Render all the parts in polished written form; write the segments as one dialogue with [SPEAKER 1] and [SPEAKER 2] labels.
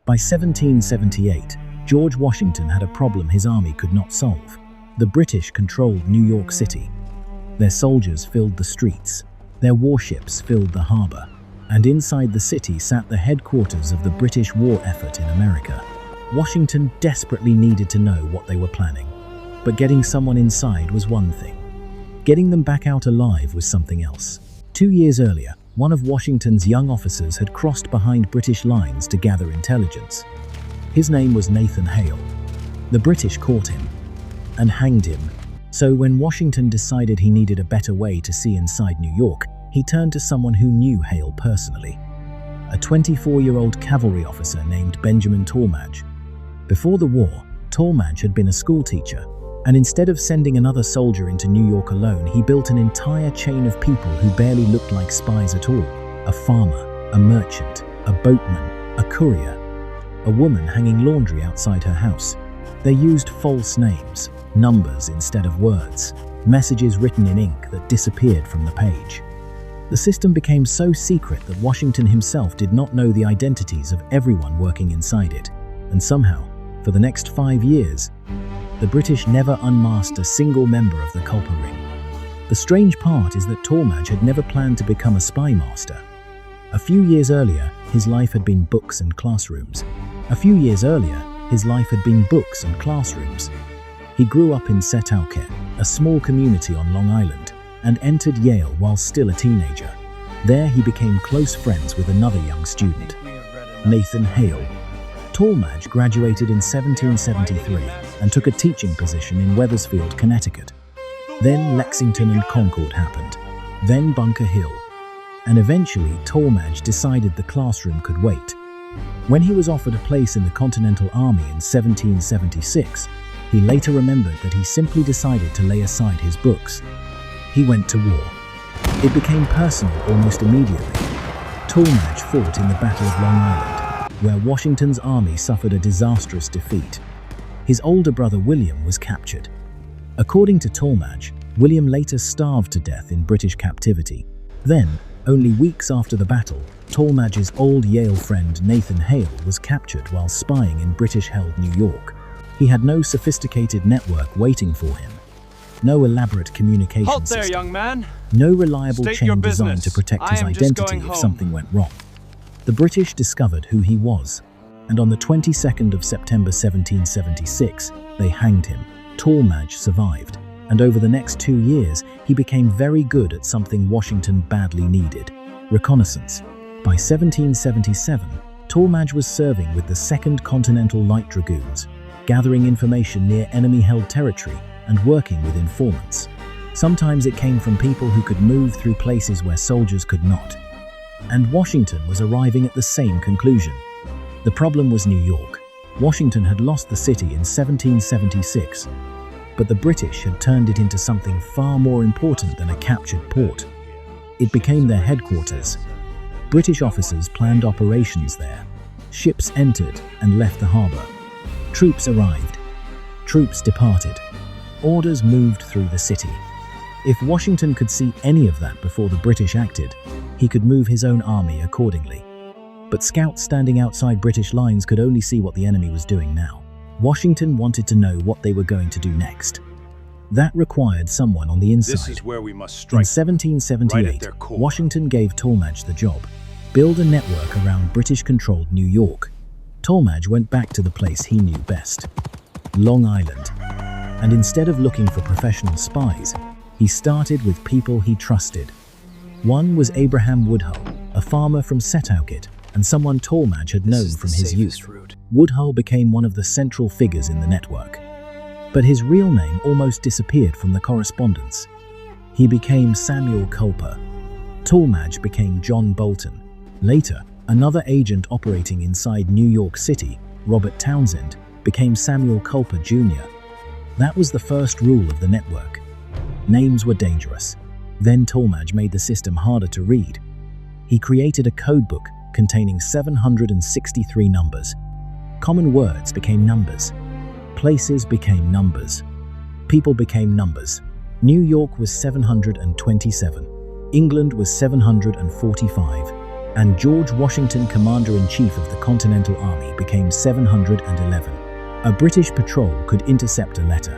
[SPEAKER 1] By 1778, George Washington had a problem his army could not solve. The British controlled New York City. Their soldiers filled the streets. Their warships filled the harbor. And inside the city sat the headquarters of the British war effort in America. Washington desperately needed to know what they were planning. But getting someone inside was one thing. Getting them back out alive was something else. 2 years earlier, one of Washington's young officers had crossed behind British lines to gather intelligence. His name was Nathan Hale. The British caught him and hanged him. So when Washington decided he needed a better way to see inside New York, he turned to someone who knew Hale personally, a 24-year-old cavalry officer named Benjamin Tallmadge. Before the war, Tallmadge had been a schoolteacher, and instead of sending another soldier into New York alone, he built an entire chain of people who barely looked like spies at all. A farmer, a merchant, a boatman, a courier, a woman hanging laundry outside her house. They used false names, numbers instead of words, messages written in ink that disappeared from the page. The system became so secret that Washington himself did not know the identities of everyone working inside it, and somehow, for the next 5 years, the British never unmasked a single member of the Culper ring. The strange part is that Tallmadge had never planned to become a spy master. A few years earlier, his life had been books and classrooms. He grew up in Setauket, a small community on Long Island, and entered Yale while still a teenager. There he became close friends with another young student, Nathan Hale. Tallmadge graduated in 1773 and took a teaching position in Wethersfield, Connecticut. Then Lexington and Concord happened, then Bunker Hill, and eventually Tallmadge decided the classroom could wait. When he was offered a place in the Continental Army in 1776, he later remembered that he simply decided to lay aside his books. He went to war. It became personal almost immediately. Tallmadge fought in the Battle of Long Island, where Washington's army suffered a disastrous defeat. His older brother William was captured. According to Tallmadge, William later starved to death in British captivity. Then, only weeks after the battle, Tallmadge's old Yale friend Nathan Hale was captured while spying in British-held New York. He had no sophisticated network waiting for him, no elaborate communication
[SPEAKER 2] Halt there,
[SPEAKER 1] system,
[SPEAKER 2] young man.
[SPEAKER 1] no reliable
[SPEAKER 2] State your
[SPEAKER 1] chain designed
[SPEAKER 2] business.
[SPEAKER 1] to protect
[SPEAKER 2] I
[SPEAKER 1] his
[SPEAKER 2] am just
[SPEAKER 1] identity
[SPEAKER 2] going
[SPEAKER 1] if
[SPEAKER 2] home.
[SPEAKER 1] something went wrong. The British discovered who he was, and on the 22nd of September 1776, they hanged him. Tallmadge survived, and over the next 2 years, he became very good at something Washington badly needed: reconnaissance. By 1777, Tallmadge was serving with the 2nd Continental Light Dragoons, gathering information near enemy-held territory and working with informants. Sometimes it came from people who could move through places where soldiers could not. And Washington was arriving at the same conclusion. The problem was New York. Washington had lost the city in 1776, but the British had turned it into something far more important than a captured port. It became their headquarters. British officers planned operations there. Ships entered and left the harbor. Troops arrived. Troops departed. Orders moved through the city. If Washington could see any of that before the British acted, he could move his own army accordingly. But scouts standing outside British lines could only see what the enemy was doing now. Washington wanted to know what they were going to do next. That required someone on the inside.
[SPEAKER 2] This is where we must
[SPEAKER 1] In
[SPEAKER 2] strike.
[SPEAKER 1] 1778,
[SPEAKER 2] right at their core.
[SPEAKER 1] Washington gave Tallmadge the job: build a network around British-controlled New York. Tallmadge went back to the place he knew best, Long Island. And instead of looking for professional spies, he started with people he trusted. One was Abraham Woodhull, a farmer from Setauket, and someone Tallmadge had known from his youth. Woodhull became one of the central figures in the network. But his real name almost disappeared from the correspondence. He became Samuel Culper. Tallmadge became John Bolton. Later, another agent operating inside New York City, Robert Townsend, became Samuel Culper Jr. That was the first rule of the network. Names were dangerous. Then Tallmadge made the system harder to read. He created a codebook containing 763 numbers. Common words became numbers. Places became numbers. People became numbers. New York was 727. England was 745. and George Washington, Commander-in-Chief of the Continental Army, became 711. A British patrol could intercept a letter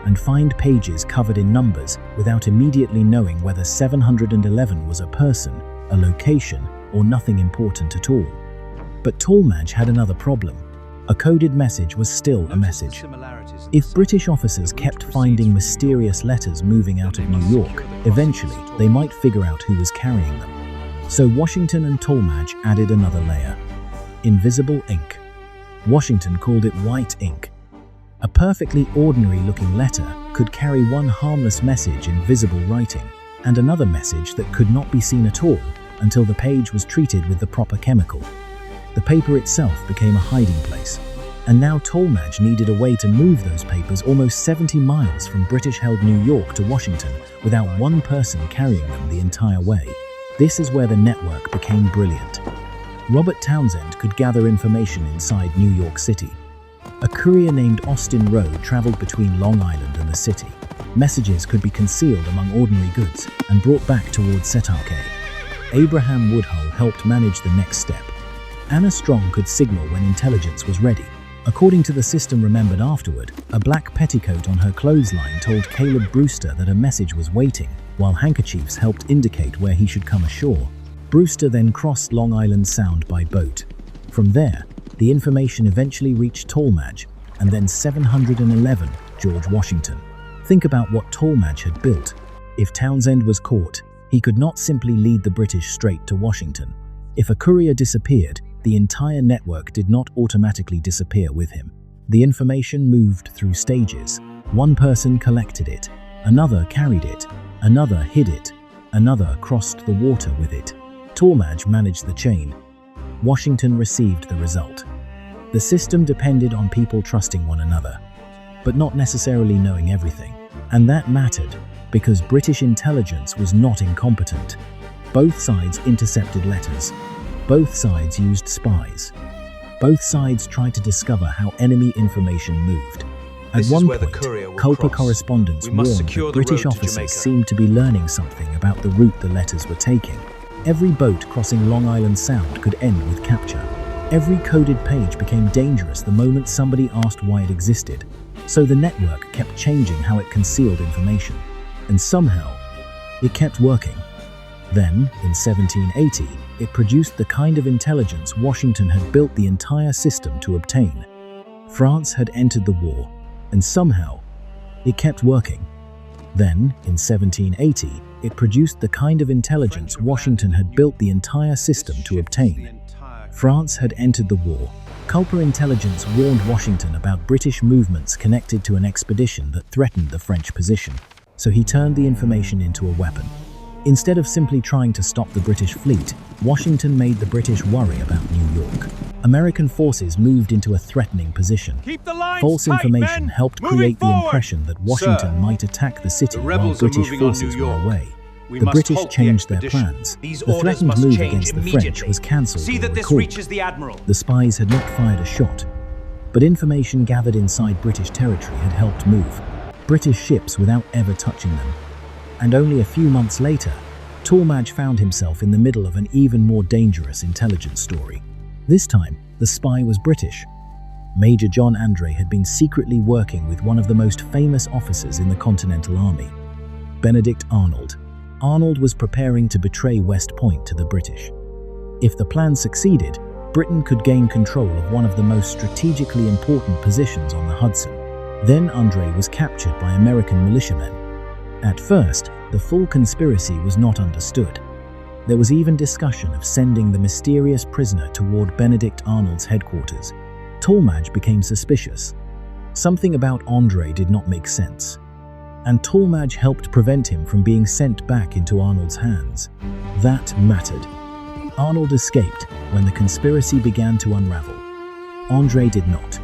[SPEAKER 1] and find pages covered in numbers without immediately knowing whether 711 was a person, a location, or nothing important at all. But Tallmadge had another problem. A coded message was still a message. If British officers kept finding mysterious letters moving out of New York, eventually they might figure out who was carrying them. So Washington and Tallmadge added another layer: invisible ink. Washington called it white ink. A perfectly ordinary-looking letter could carry one harmless message in visible writing, and another message that could not be seen at all until the page was treated with the proper chemical. The paper itself became a hiding place, and now Tallmadge needed a way to move those papers almost 70 miles from British-held New York to Washington without one person carrying them the entire way. This is where the network became brilliant. Robert Townsend could gather information inside New York City. A courier named Austin Rowe traveled between Long Island and the city. Messages could be concealed among ordinary goods and brought back towards Setauke. Abraham Woodhull helped manage the next step. Anna Strong could signal when intelligence was ready. According to the system remembered afterward, a black petticoat on her clothesline told Caleb Brewster that a message was waiting, while handkerchiefs helped indicate where he should come ashore. Brewster then crossed Long Island Sound by boat. From there, the information eventually reached Tallmadge, and then 711, George Washington. Think about what Tallmadge had built. If Townsend was caught, he could not simply lead the British straight to Washington. If a courier disappeared, the entire network did not automatically disappear with him. The information moved through stages. One person collected it, another carried it, another hid it, another crossed the water with it. Tallmadge managed the chain. Washington received the result. The system depended on people trusting one another, but not necessarily knowing everything. And that mattered, because British intelligence was not incompetent. Both sides intercepted letters. Both sides used spies. Both sides tried to discover how enemy information moved. At one point, Culper correspondents warned that British officers seemed to be learning something about the route the letters were taking. Every boat crossing Long Island Sound could end with capture. Every coded page became dangerous the moment somebody asked why it existed. So the network kept changing how it concealed information. And somehow, it kept working. Then, in 1780, it produced the kind of intelligence Washington had built the entire system to obtain. France had entered the war, and somehow, it kept working. Then, in 1780, it produced the kind of intelligence Washington had built the entire system to obtain. France had entered the war. Culper intelligence warned Washington about British movements connected to an expedition that threatened the French position, so he turned the information into a weapon. Instead of simply trying to stop the British fleet, Washington made the British worry about New York. American forces moved into a threatening position. False information helped create the impression that Washington might attack the city while British forces were away. The British changed their plans. The threatened move against the French was cancelled or recalled. The spies had not fired a shot, but information gathered inside British territory had helped move British ships without ever touching them. And only a few months later, Tallmadge found himself in the middle of an even more dangerous intelligence story. This time, the spy was British. Major John André had been secretly working with one of the most famous officers in the Continental Army, Benedict Arnold. Arnold was preparing to betray West Point to the British. If the plan succeeded, Britain could gain control of one of the most strategically important positions on the Hudson. Then André was captured by American militiamen. At first, the full conspiracy was not understood. There was even discussion of sending the mysterious prisoner toward Benedict Arnold's headquarters. Tallmadge became suspicious. Something about André did not make sense, and Tallmadge helped prevent him from being sent back into Arnold's hands. That mattered. Arnold escaped when the conspiracy began to unravel. André did not.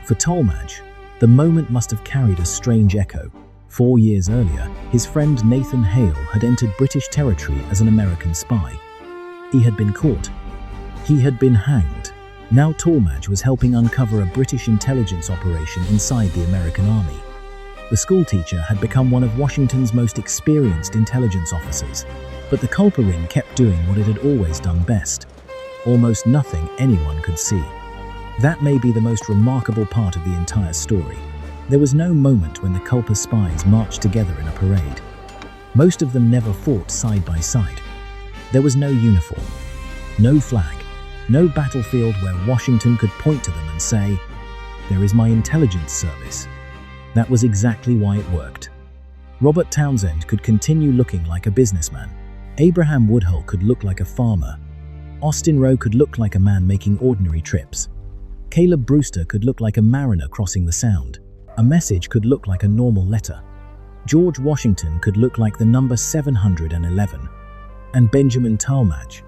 [SPEAKER 1] For Tallmadge, the moment must have carried a strange echo. 4 years earlier, his friend Nathan Hale had entered British territory as an American spy. He had been caught. He had been hanged. Now Tallmadge was helping uncover a British intelligence operation inside the American army. The schoolteacher had become one of Washington's most experienced intelligence officers, but the Culper ring kept doing what it had always done best. Almost nothing anyone could see. That may be the most remarkable part of the entire story. There was no moment when the Culper spies marched together in a parade. Most of them never fought side by side. There was no uniform, no flag, no battlefield where Washington could point to them and say, "There is my intelligence service." That was exactly why it worked. Robert Townsend could continue looking like a businessman. Abraham Woodhull could look like a farmer. Austin Rowe could look like a man making ordinary trips. Caleb Brewster could look like a mariner crossing the Sound. A message could look like a normal letter. George Washington could look like the number 711. And Benjamin Tallmadge,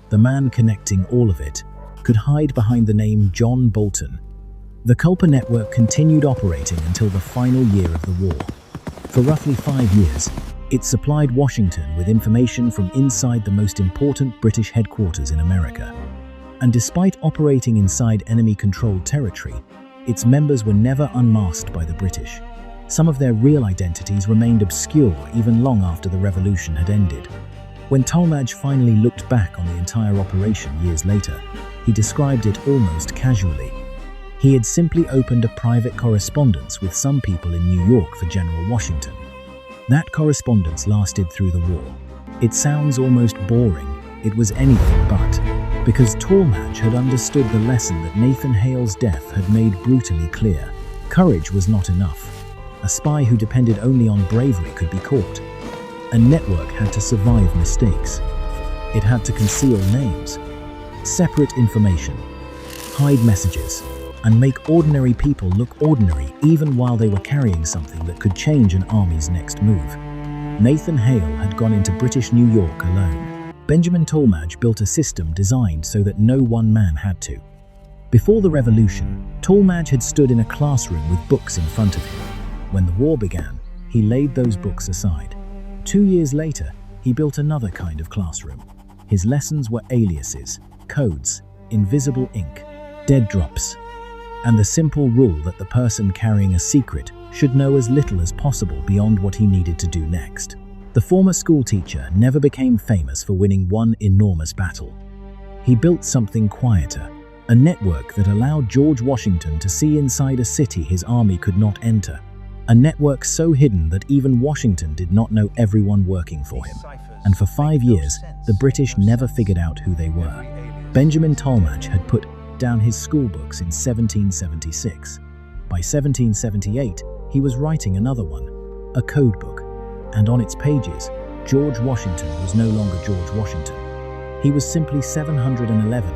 [SPEAKER 1] the man connecting all of it, could hide behind the name John Bolton. The Culper network continued operating until the final year of the war. For roughly 5 years, it supplied Washington with information from inside the most important British headquarters in America. And despite operating inside enemy-controlled territory, its members were never unmasked by the British. Some of their real identities remained obscure even long after the revolution had ended. When Tallmadge finally looked back on the entire operation years later, he described it almost casually. He had simply opened a private correspondence with some people in New York for General Washington. That correspondence lasted through the war. It sounds almost boring. It was anything but, because Tallmadge had understood the lesson that Nathan Hale's death had made brutally clear. Courage was not enough. A spy who depended only on bravery could be caught. A network had to survive mistakes. It had to conceal names, separate information, hide messages, and make ordinary people look ordinary even while they were carrying something that could change an army's next move. Nathan Hale had gone into British New York alone. Benjamin Tallmadge built a system designed so that no one man had to. Before the revolution, Tallmadge had stood in a classroom with books in front of him. When the war began, he laid those books aside. 2 years later, he built another kind of classroom. His lessons were aliases, codes, invisible ink, dead drops, and the simple rule that the person carrying a secret should know as little as possible beyond what he needed to do next. The former schoolteacher never became famous for winning one enormous battle. He built something quieter, a network that allowed George Washington to see inside a city his army could not enter. A network so hidden that even Washington did not know everyone working for him. And for 5 years, the British never figured out who they were. Benjamin Tallmadge had put down his school books in 1776. By 1778, he was writing another one, a code book. And on its pages, George Washington was no longer George Washington. He was simply 711,